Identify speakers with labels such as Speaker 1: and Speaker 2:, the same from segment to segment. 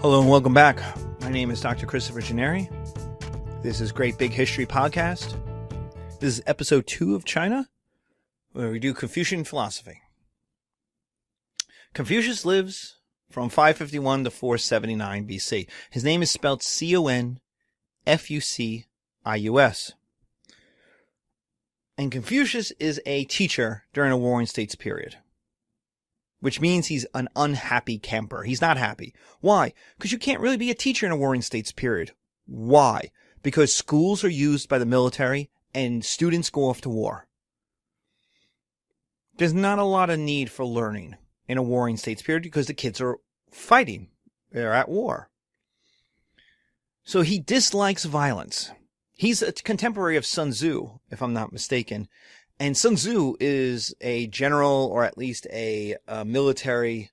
Speaker 1: Hello and welcome back. My name is Dr. Christopher Gennari. This is Great Big History Podcast. This is episode 2 of China, where we do Confucian philosophy. Confucius lives from 551 to 479 BC. His name is spelled Confucius. And Confucius is a teacher during a warring states period, which means he's an unhappy camper. He's not happy. Why? Because you can't really be a teacher in a warring states period. Why? Because schools are used by the military and students go off to war. There's not a lot of need for learning in a warring states period because the kids are fighting. They're at war. So he dislikes violence. He's a contemporary of Sun Tzu, if I'm not mistaken. And Sun Tzu is a general, or at least a military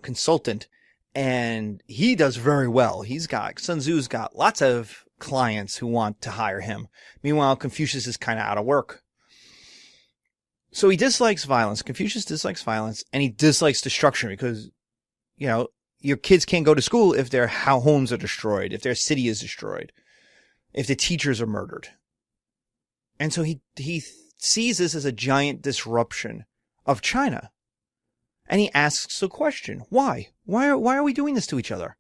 Speaker 1: consultant, and he does very well. Sun Tzu's got lots of clients who want to hire him. Meanwhile, Confucius is kind of out of work. So he dislikes violence. Confucius dislikes violence, and he dislikes destruction because, your kids can't go to school if their homes are destroyed, if their city is destroyed, if the teachers are murdered. And so he sees this as a giant disruption of China. And he asks the question, why? Why are we doing this to each other?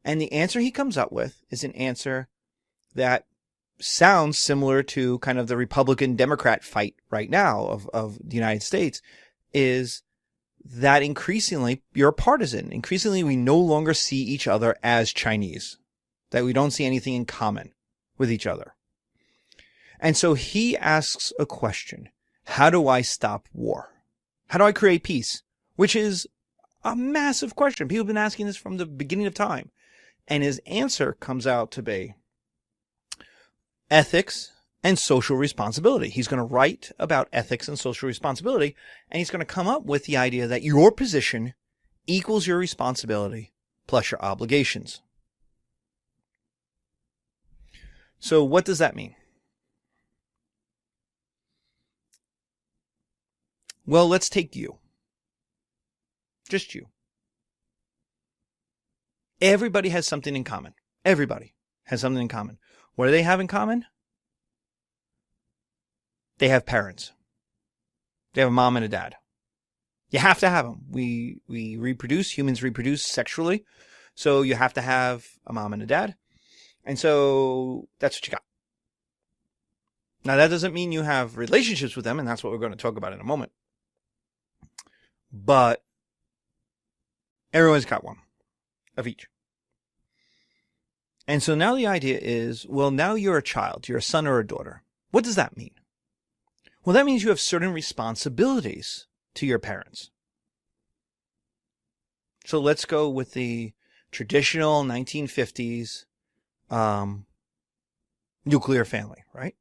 Speaker 1: And the answer he comes up with is an answer that sounds similar to kind of the Republican-Democrat fight right now of the United States, is that increasingly you're a partisan. Increasingly we no longer see each other as Chinese, that we don't see anything in common with each other. And so he asks a question. How do I stop war? How do I create peace? Which is a massive question. People have been asking this from the beginning of time. And his answer comes out to be ethics and social responsibility. He's going to write about ethics and social responsibility, and he's going to come up with the idea that your position equals your responsibility plus your obligations. So what does that mean? Well, let's take you. Just you. Everybody has something in common. Everybody has something in common. What do they have in common? They have parents. They have a mom and a dad. You have to have them. We reproduce. Humans reproduce sexually. So you have to have a mom and a dad. And so that's what you got. Now, that doesn't mean you have relationships with them, and that's what we're going to talk about in a moment. But everyone's got one of each. And so now the idea is, well, now you're a child. You're a son or a daughter. What does that mean? Well, that means you have certain responsibilities to your parents. So let's go with the traditional 1950s nuclear family, right?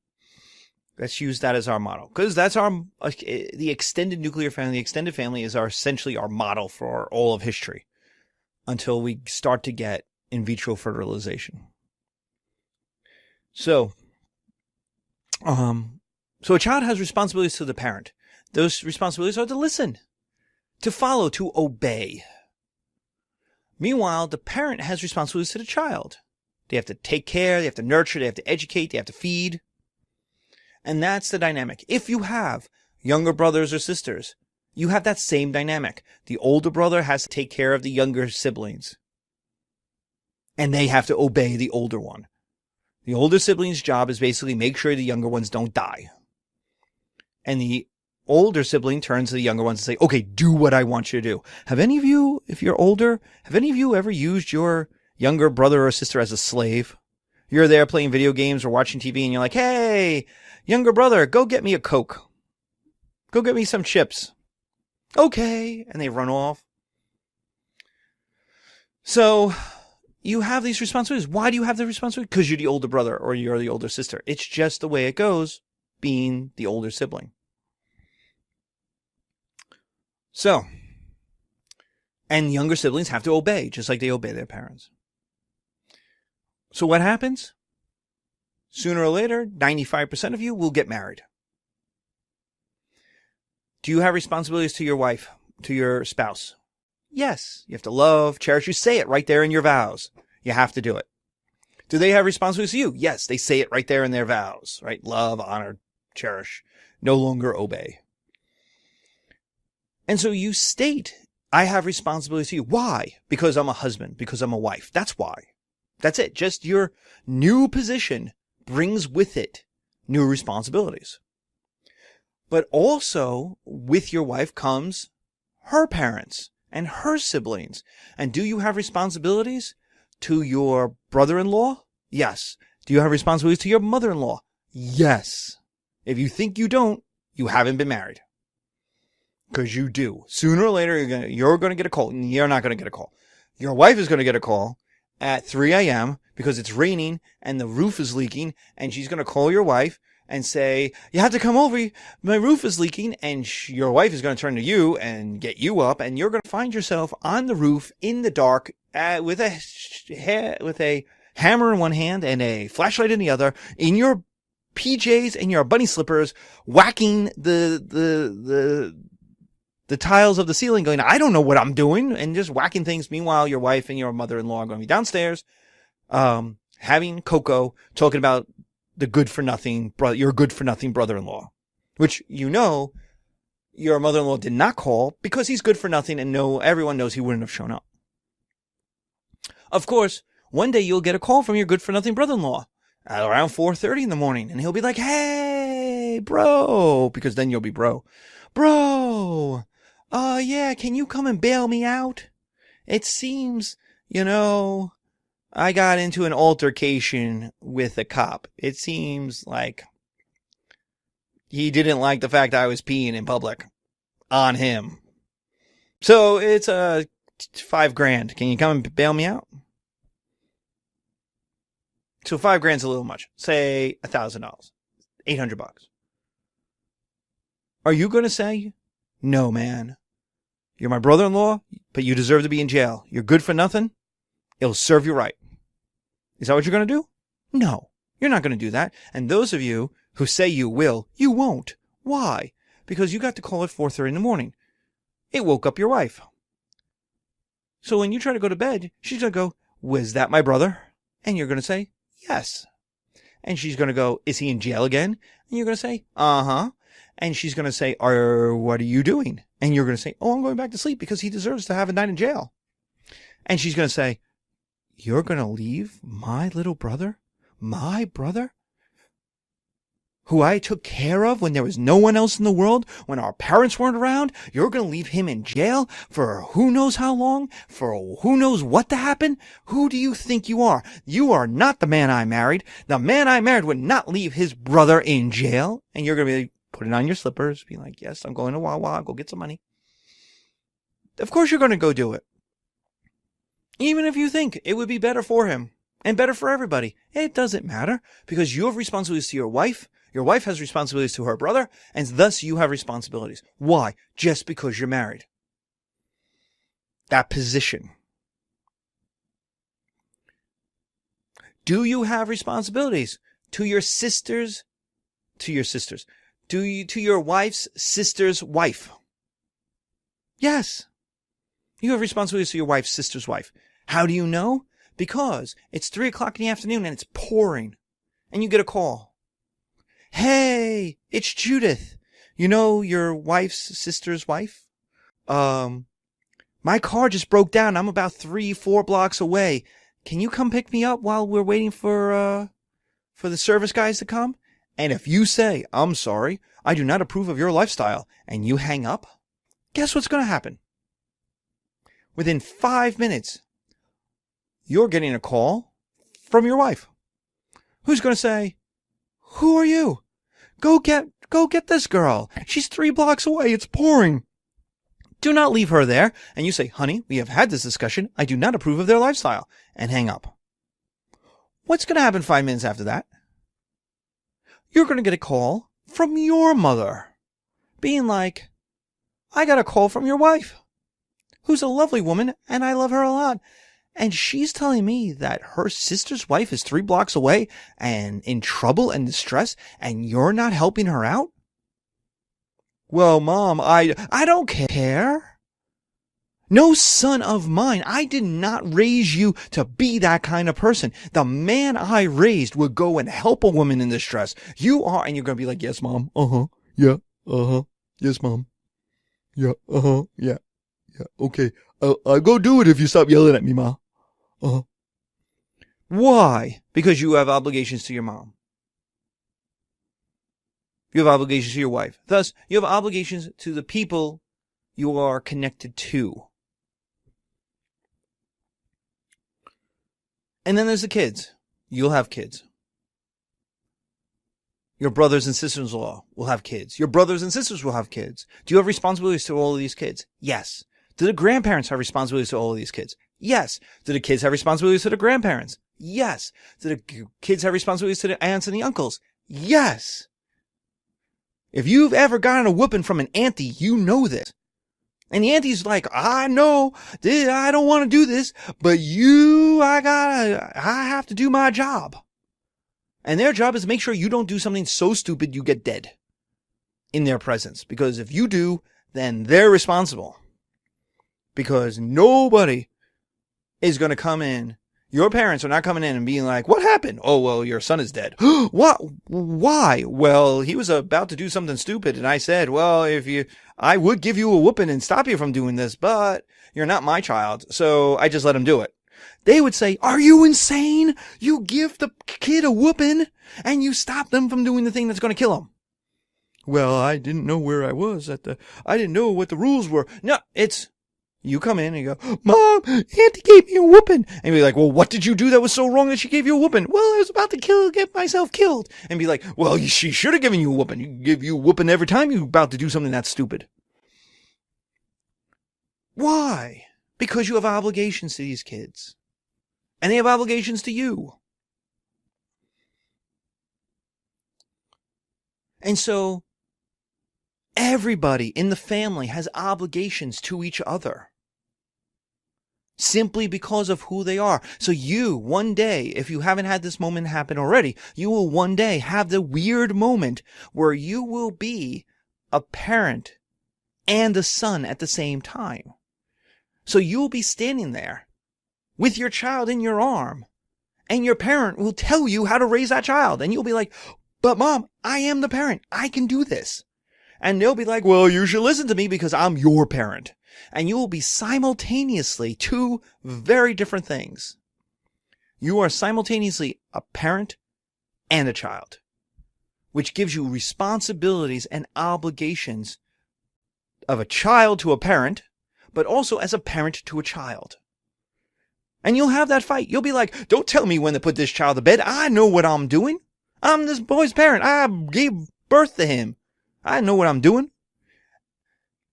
Speaker 1: Let's use that as our model, because that's the extended nuclear family. The extended family is essentially our model for all of history until we start to get in vitro fertilization. So a child has responsibilities to the parent. Those responsibilities are to listen, to follow, to obey. Meanwhile, the parent has responsibilities to the child. They have to take care, they have to nurture, they have to educate, they have to feed. And that's the dynamic. If you have younger brothers or sisters, you have that same dynamic. The older brother has to take care of the younger siblings, and they have to obey the older one. The older sibling's job is basically make sure the younger ones don't die. And the older sibling turns to the younger ones and say, okay, do what I want you to do. Have any of you, if you're older, have any of you ever used your younger brother or sister as a slave? You're there playing video games or watching TV and you're like, hey, younger brother, go get me a Coke. Go get me some chips. Okay. And they run off. So you have these responsibilities. Why do you have the responsibility? Because you're the older brother or you're the older sister. It's just the way it goes, being the older sibling. So, and younger siblings have to obey, just like they obey their parents. So what happens? Sooner or later, 95% of you will get married. Do you have responsibilities to your wife, to your spouse? Yes. You have to love, cherish. You say it right there in your vows. You have to do it. Do they have responsibilities to you? Yes. They say it right there in their vows, right? Love, honor, cherish, no longer obey. And so you state, I have responsibilities to you. Why? Because I'm a husband, because I'm a wife. That's why. That's it. Just your new position brings with it new responsibilities. But also with your wife comes her parents and her siblings. And do you have responsibilities to your brother-in-law? Yes. Do you have responsibilities to your mother-in-law? Yes. If you think you don't, you haven't been married. Because you do. Sooner or later, you're going to get a call. You're not going to get a call. Your wife is going to get a call at 3 a.m. because it's raining and the roof is leaking. And she's going to call your wife and say, you have to come over. My roof is leaking. And your wife is going to turn to you and get you up. And you're going to find yourself on the roof in the dark with a hammer in one hand and a flashlight in the other, in your PJs and your bunny slippers, whacking the tiles of the ceiling, going, I don't know what I'm doing, and just whacking things. Meanwhile, your wife and your mother-in-law are going to be downstairs, having cocoa, talking about the good-for-nothing, your good-for-nothing brother-in-law, which your mother-in-law did not call because he's good for nothing, and everyone knows he wouldn't have shown up. Of course, one day you'll get a call from your good-for-nothing brother-in-law at around 4:30 in the morning, and he'll be like, hey, bro, because then you'll be bro. Yeah, can you come and bail me out? It seems, I got into an altercation with a cop. It seems like he didn't like the fact I was peeing in public on him. So it's $5,000. Can you come and bail me out? So $5,000's a little much. Say $1,000, $800. Are you going to say, no, man, you're my brother-in-law, but you deserve to be in jail. You're good for nothing. It'll serve you right. Is that what you're going to do? No, you're not going to do that. And those of you who say you will, you won't. Why? Because you got the call at 4:30 in the morning. It woke up your wife. So when you try to go to bed, she's going to go, was that my brother? And you're going to say, yes. And she's going to go, is he in jail again? And you're going to say, uh-huh. And she's going to say, what are you doing? And you're going to say, I'm going back to sleep because he deserves to have a night in jail. And she's going to say, you're going to leave my little brother, my brother, who I took care of when there was no one else in the world, when our parents weren't around? You're going to leave him in jail for who knows how long, for who knows what to happen? Who do you think you are? You are not the man I married. The man I married would not leave his brother in jail. And you're going to be putting on your slippers, be like, yes, I'm going to Wawa, go get some money. Of course you're going to go do it. Even if you think it would be better for him and better for everybody. It doesn't matter because you have responsibilities to your wife. Your wife has responsibilities to her brother, and thus you have responsibilities. Why? Just because you're married. That position. Do you have responsibilities to your sisters? To your wife's sister's wife? Yes. You have responsibilities to your wife's sister's wife. How do you know? Because it's 3 o'clock in the afternoon and it's pouring. And you get a call. Hey, it's Judith. You know your wife's sister's wife? My car just broke down. I'm about 3-4 blocks away. Can you come pick me up while we're waiting for the service guys to come? And if you say, I'm sorry, I do not approve of your lifestyle, and you hang up, guess what's going to happen? Within 5 minutes, you're getting a call from your wife. Who's going to say, who are you? Go get this girl. She's 3 blocks away. It's pouring. Do not leave her there. And you say, honey, we have had this discussion. I do not approve of their lifestyle. And hang up. What's going to happen 5 minutes after that? You're going to get a call from your mother. Being like, I got a call from your wife, who's a lovely woman, and I love her a lot. And she's telling me that her sister's wife is 3 blocks away and in trouble and distress, and you're not helping her out? Well, Mom, I don't care. No son of mine. I did not raise you to be that kind of person. The man I raised would go and help a woman in distress. You are, and you're going to be like, yes, mom. Uh-huh. Yeah. Uh-huh. Yes, mom. Yeah. Uh-huh. Yeah. Yeah. Okay. I'll go do it if you stop yelling at me, ma. Uh-huh. Why? Because you have obligations to your mom. You have obligations to your wife. Thus, you have obligations to the people you are connected to. And then there's the kids. You'll have kids. Your brothers and sisters-in-law will have kids. Your brothers and sisters will have kids. Do you have responsibilities to all of these kids? Yes. Do the grandparents have responsibilities to all of these kids? Yes. Do the kids have responsibilities to the grandparents? Yes. Do the kids have responsibilities to the aunts and the uncles? Yes. If you've ever gotten a whooping from an auntie, you know this. And the auntie's like, I know, I don't want to do this, but I have to do my job. And their job is to make sure you don't do something so stupid you get dead in their presence. Because if you do, then they're responsible. Because nobody is going to come in. Your parents are not coming in and being like, what happened? Oh, well, your son is dead. What? Why? Well, he was about to do something stupid. And I said, well, I would give you a whooping and stop you from doing this, but you're not my child. So I just let him do it. They would say, are you insane? You give the kid a whooping and you stop them from doing the thing that's going to kill him. Well, I didn't know where I was I didn't know what the rules were. No, you come in and you go, Mom, Auntie gave me a whooping. And be like, well, what did you do that was so wrong that she gave you a whooping? Well, I was about to get myself killed. And be like, well, she should have given you a whooping. You give you a whooping every time you're about to do something that's stupid. Why? Because you have obligations to these kids. And they have obligations to you. And so, everybody in the family has obligations to each other. Simply because of who they are. So you, one day, if you haven't had this moment happen already, you will one day have the weird moment where you will be a parent and a son at the same time. So you will be standing there with your child in your arm, and your parent will tell you how to raise that child. And you'll be like, but Mom, I am the parent. I can do this. And they'll be like, well, you should listen to me because I'm your parent. And you will be simultaneously two very different things. You are simultaneously a parent and a child, which gives you responsibilities and obligations of a child to a parent, but also as a parent to a child. And you'll have that fight. You'll be like, don't tell me when to put this child to bed. I know what I'm doing. I'm this boy's parent. I gave birth to him. I know what I'm doing.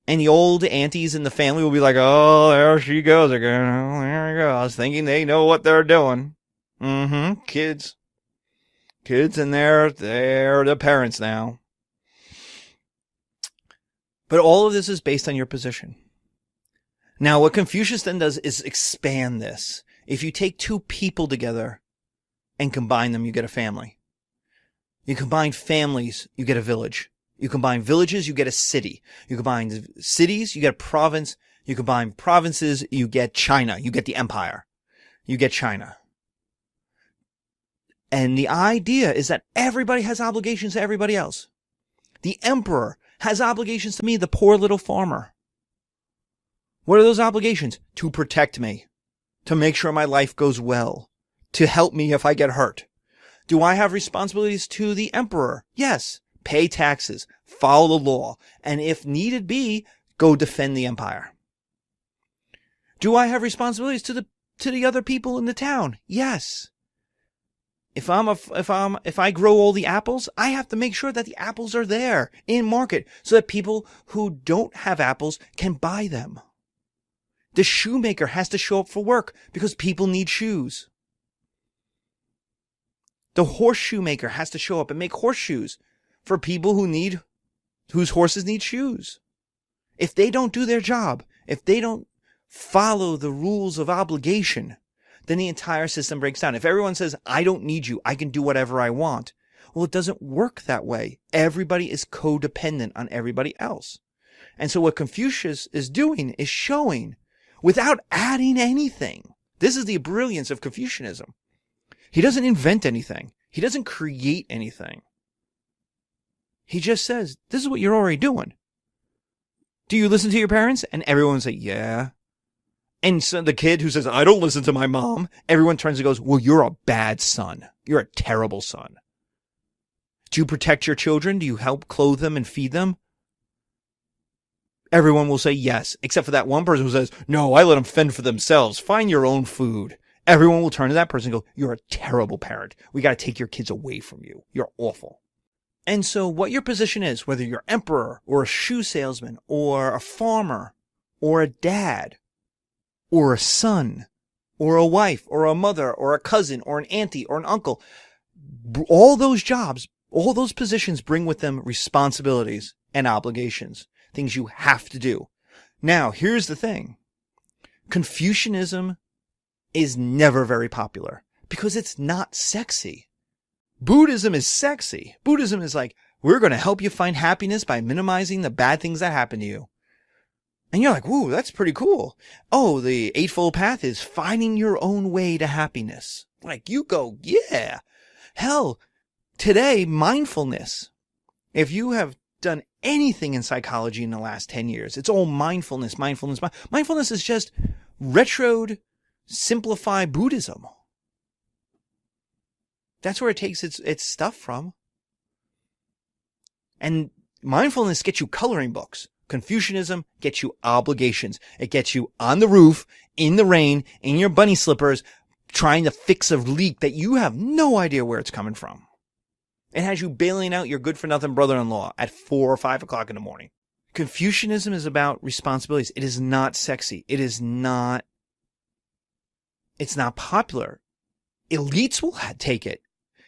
Speaker 1: And the old aunties in the family will be like, oh, there she goes again. Oh, there he goes. Thinking they know what they're doing. Kids. Kids, and they're the parents now. But all of this is based on your position. Now, what Confucius then does is expand this. If you take two people together and combine them, you get a family. You combine families, you get a village. You combine villages, you get a city. You combine cities, you get a province. You combine provinces, you get China. You get the empire. You get China. And the idea is that everybody has obligations to everybody else. The emperor has obligations to me, the poor little farmer. What are those obligations? To protect me. To make sure my life goes well. To help me if I get hurt. Do I have responsibilities to the emperor? Yes. Pay taxes, follow the law, and if needed be, go defend the empire. Do I have responsibilities to the other people in the town? Yes. If I grow all the apples, I have to make sure that the apples are there in market so that people who don't have apples can buy them. The shoemaker has to show up for work because people need shoes. The horseshoe maker has to show up and make horseshoes for people whose horses need shoes. If they don't do their job, if they don't follow the rules of obligation, then the entire system breaks down. If everyone says, I don't need you, I can do whatever I want, well, it doesn't work that way. Everybody is codependent on everybody else. And so what Confucius is doing is showing without adding anything. This is the brilliance of Confucianism. He doesn't invent anything. He doesn't create anything. He just says, this is what you're already doing. Do you listen to your parents? And everyone will say, yeah. And so the kid who says, I don't listen to my mom, everyone turns and goes, well, you're a bad son. You're a terrible son. Do you protect your children? Do you help clothe them and feed them? Everyone will say yes, except for that one person who says, no, I let them fend for themselves. Find your own food. Everyone will turn to that person and go, you're a terrible parent. We got to take your kids away from you. You're awful. And so what your position is, whether you're emperor or a shoe salesman or a farmer or a dad or a son or a wife or a mother or a cousin or an auntie or an uncle, all those jobs, all those positions bring with them responsibilities and obligations, things you have to do. Now, here's the thing. Confucianism is never very popular because it's not sexy. Buddhism is sexy. Buddhism is like, we're going to help you find happiness by minimizing the bad things that happen to you. And you're like, whoa, that's pretty cool. Oh, the Eightfold Path is finding your own way to happiness. Like you go, yeah. Hell, today, mindfulness. If you have done anything in psychology in the last 10 years, it's all mindfulness. Mindfulness is just retroed, simplify Buddhism. That's where it takes its stuff from. And mindfulness gets you coloring books. Confucianism gets you obligations. It gets you on the roof, in the rain, in your bunny slippers, trying to fix a leak that you have no idea where it's coming from. It has you bailing out your good-for-nothing brother-in-law at 4 or 5 o'clock in the morning. Confucianism is about responsibilities. It is not sexy. It's not popular. Elites will take it.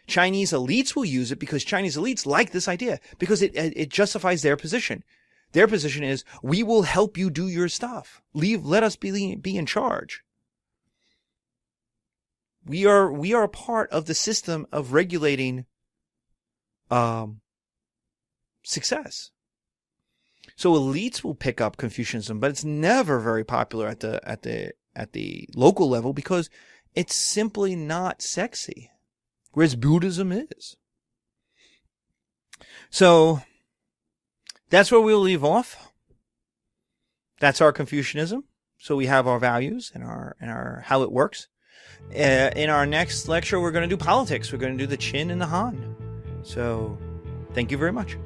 Speaker 1: Chinese elites will use it because Chinese elites like this idea because it justifies their position. Their position is, we will help you do your stuff. Let us be in charge. We are a part of the system of regulating success. So elites will pick up Confucianism, but it's never very popular at the local level because it's simply not sexy. Whereas Buddhism is. So that's where we'll leave off. That's our Confucianism. So we have our values and our how it works. In our next lecture, we're going to do politics. We're going to do the Qin and the Han. So thank you very much.